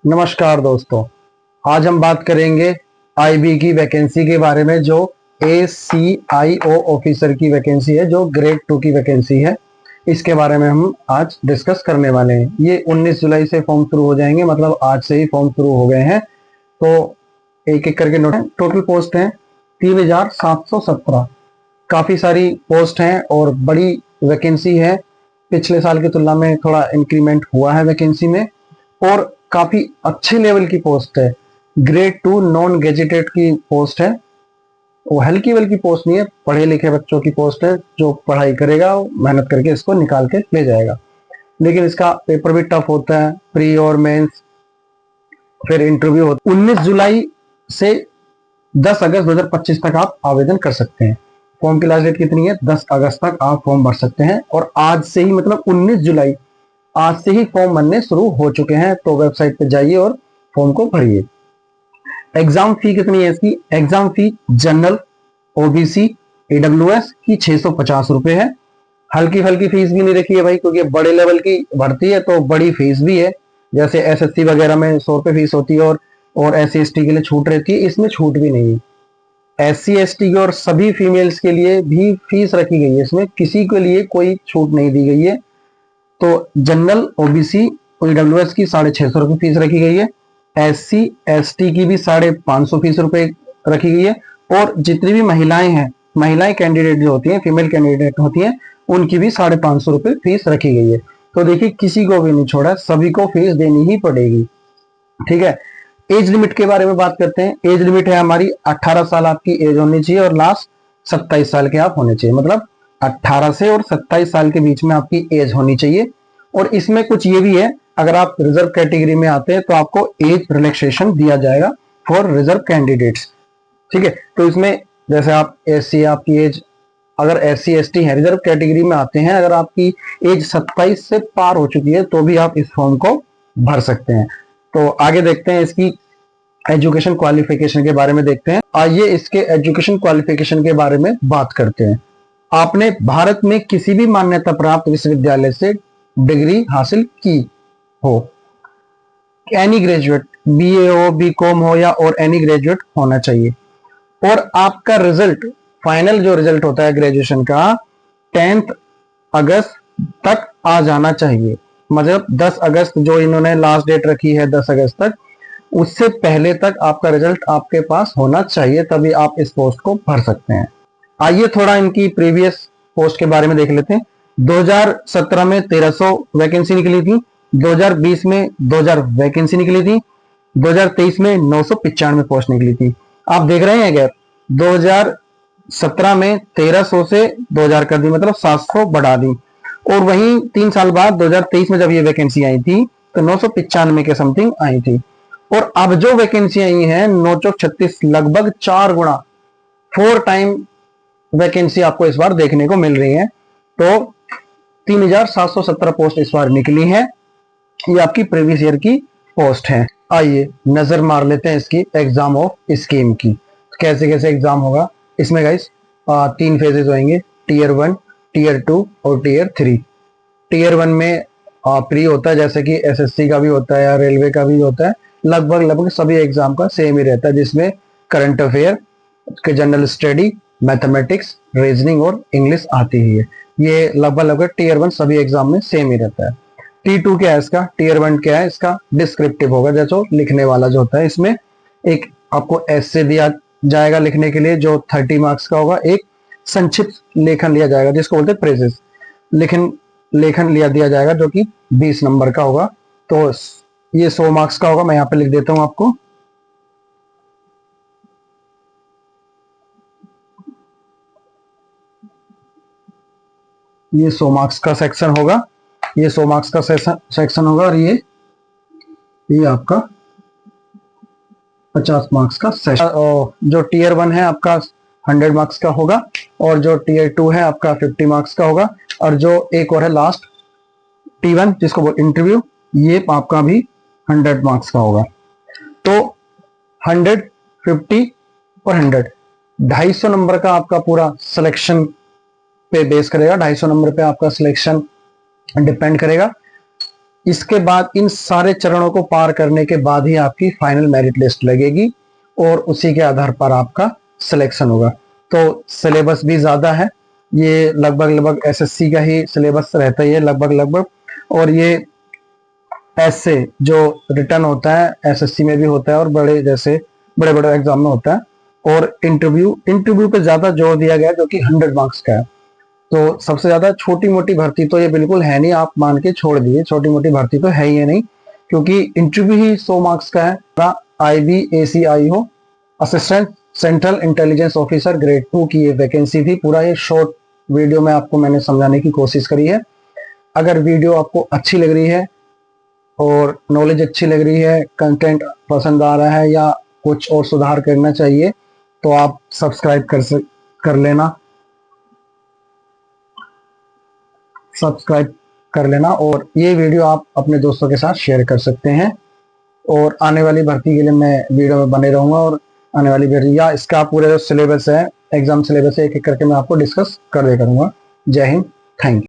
नमस्कार दोस्तों। आज हम बात करेंगे आईबी की वैकेंसी के बारे में, जो ACIO ऑफिसर की वैकेंसी है, जो ग्रेड 2 की वैकेंसी है। इसके बारे में हम आज डिस्कस करने वाले हैं। ये 19 जुलाई से फॉर्म शुरू हो जाएंगे, मतलब आज से ही फॉर्म शुरू हो गए हैं। तो एक एक करके नोट। टोटल पोस्ट है 3717। काफी सारी पोस्ट हैं और बड़ी वैकेंसी है। पिछले साल की तुलना में थोड़ा इंक्रीमेंट हुआ है वैकेंसी में, और काफी अच्छे लेवल की पोस्ट है। ग्रेड 2 नॉन गेजेटेड की पोस्ट है। वो हल्की वल्की पोस्ट नहीं है, पढ़े लिखे बच्चों की पोस्ट है। जो पढ़ाई करेगा वो मेहनत करके इसको निकाल के ले जाएगा। लेकिन इसका पेपर भी टफ होता है, प्री और मेंस, फिर इंटरव्यू होता है। 19 जुलाई से 10 अगस्त 2025 तक आप आवेदन कर सकते हैं। फॉर्म की लास्ट डेट कितनी है? 10 अगस्त तक आप फॉर्म भर सकते हैं। और आज से ही, मतलब 19 जुलाई, आज से ही फॉर्म भरने शुरू हो चुके हैं। तो वेबसाइट पे जाइए और फॉर्म को भरिए। एग्जाम फी कितनी है इसकी? एग्जाम फी जनरल, ओबीसी, ईडब्ल्यूएस की 650 रुपए है। हल्की फल्की फीस भी नहीं रखी है भाई, क्योंकि बड़े लेवल की भर्ती है तो बड़ी फीस भी है। जैसे एसएससी वगैरह में 100 रुपए फीस होती है, और एससी एसटी के लिए छूट रहती है, इसमें छूट भी नहीं है। एससी एसटी की और सभी फीमेल्स के लिए भी फीस रखी गई है, इसमें किसी के लिए कोई छूट नहीं दी गई है। तो जनरल, ओबीसी और ईडब्ल्यूएस की 650 रुपये फीस रखी गई है। एससी एसटी की भी 550 फीस रुपए रखी गई है। और जितनी भी महिलाएं हैं, महिलाएं कैंडिडेट जो होती हैं, फीमेल कैंडिडेट होती हैं, उनकी भी 550 रुपये फीस रखी गई है। तो देखिए, किसी को भी नहीं छोड़ा, सभी को फीस देनी ही पड़ेगी। ठीक है। एज लिमिट के बारे में बात करते हैं। एज लिमिट है हमारी 18 साल आपकी एज होनी चाहिए, और लास्ट 27 साल के आप होने चाहिए। मतलब 18 से और 27 साल के बीच में आपकी एज होनी चाहिए। और इसमें कुछ ये भी है, अगर आप रिजर्व कैटेगरी में आते हैं तो आपको एज रिलैक्सेशन दिया जाएगा फॉर रिजर्व कैंडिडेट्स। ठीक है। तो इसमें जैसे आप एससी, आपकी एज, अगर एससी एसटी है, रिजर्व कैटेगरी में आते हैं, अगर आपकी एज 27 से पार हो चुकी है तो भी आप इस फॉर्म को भर सकते हैं। तो आगे देखते हैं इसकी एजुकेशन क्वालिफिकेशन के बारे में देखते हैं। आइए इसके एजुकेशन क्वालिफिकेशन के बारे में बात करते हैं। आपने भारत में किसी भी मान्यता प्राप्त विश्वविद्यालय से डिग्री हासिल की हो, एनी ग्रेजुएट, बीए हो, बीकॉम हो, या और एनी ग्रेजुएट होना चाहिए। और आपका रिजल्ट, फाइनल जो रिजल्ट होता है ग्रेजुएशन का, 10 अगस्त तक आ जाना चाहिए। मतलब 10 अगस्त जो इन्होंने लास्ट डेट रखी है, 10 अगस्त तक, उससे पहले तक आपका रिजल्ट आपके पास होना चाहिए, तभी आप इस पोस्ट को भर सकते हैं। आइए थोड़ा इनकी प्रीवियस पोस्ट के बारे में देख लेते हैं। 2017 में 1300 वैकेंसी निकली थी। 2020 में 2000 वैकेंसी निकली थी। 2023 में 995 पोस्ट निकली थी। आप देख रहे हैं गैप। 2017 में 1300 से 2000 कर दी, मतलब 700 बढ़ा दी। और वहीं 3 साल बाद 2023 में जब ये वैकेंसी आई थी तो 995 के समथिंग आई थी। और अब जो वैकेंसी आई है 936, लगभग 4 गुना, 4 टाइम वैकेंसी आपको इस बार देखने को मिल रही है। तो 3717 पोस्ट इस बार निकली है। ये आपकी प्रीवियस ईयर की पोस्ट है। आइए नजर मार लेते हैं इसकी एग्जाम ऑफ स्कीम की। कैसे कैसे एग्जाम होगा इसमें गाइस। 3 फेजेस होंगे, टीयर 1, टीयर 2 और टीयर 3। टीयर 1 में प्री होता है, जैसे कि एसएससी का भी होता है या रेलवे का भी होता है। लगभग सभी एग्जाम का सेम ही रहता है, जिसमें current affair, general study, mathematics, reasoning और इंग्लिश आती ही है। ये लगभग टीयर 1 सभी एग्जाम में सेम ही रहता है। T2 क्या है इसका? टीयर 1 क्या है इसका? डिस्क्रिप्टिव होगा, जैसे लिखने वाला जो होता है। इसमें एक आपको ऐसे दिया जाएगा लिखने के लिए, जो 30 मार्क्स का होगा। एक संक्षिप्त लेखन लिया जाएगा, जिसको बोलते हैं प्रेजेस। लेखन लिया दिया जाएगा, जो कि 20 नंबर का होगा। तो ये 100 मार्क्स का होगा। मैं यहाँ पे लिख देता हूँ आपको। ये 100 मार्क्स का सेक्शन होगा। ये 100 मार्क्स का सेक्शन होगा। और ये आपका 50 मार्क्स का सेशन। जो टीयर 1 है आपका 100 मार्क्स का होगा, और जो टीयर 2 है आपका 50 मार्क्स का होगा। और जो एक और है लास्ट T1, जिसको बोल इंटरव्यू, ये आपका भी 100 मार्क्स का होगा। तो 100, 50 और 100, 250 नंबर का आपका पूरा सिलेक्शन पे बेस करेगा। 250 नंबर पे आपका सिलेक्शन डिपेंड करेगा। इसके बाद इन सारे चरणों को पार करने के बाद ही आपकी फाइनल मेरिट लिस्ट लगेगी और उसी के आधार पर आपका सिलेक्शन होगा। तो सिलेबस भी ज्यादा है, ये लगभग एसएससी का ही सिलेबस रहता है ये लगभग। और ये ऐसे जो रिटर्न होता है एसएससी में भी होता है और बड़े बड़े एग्जाम में होता है। और इंटरव्यू पे ज्यादा जोर दिया गया जो कि 100 मार्क्स का है। तो सबसे ज्यादा छोटी मोटी भर्ती तो ये बिल्कुल है नहीं, आप मान के छोड़ दिए, छोटी मोटी भर्ती तो है ही नहीं, क्योंकि इंटरव्यू ही 100 मार्क्स का है। IBACIO assistant central intelligence officer grade 2 की ये वैकेंसी थी। पूरा ये शॉर्ट वीडियो में आपको मैंने समझाने की कोशिश करी है। अगर वीडियो आपको अच्छी लग रही है और नॉलेज अच्छी लग रही है, कंटेंट पसंद आ रहा है या कुछ और सुधार करना चाहिए तो आप सब्सक्राइब कर लेना और ये वीडियो आप अपने दोस्तों के साथ शेयर कर सकते हैं। और आने वाली भर्ती के लिए मैं वीडियो में बने रहूंगा और आने वाली भर्ती या इसका पूरा जो सिलेबस है, एग्जाम सिलेबस है, एक एक करके मैं आपको डिस्कस कर दिया करूंगा। जय हिंद, थैंक यू।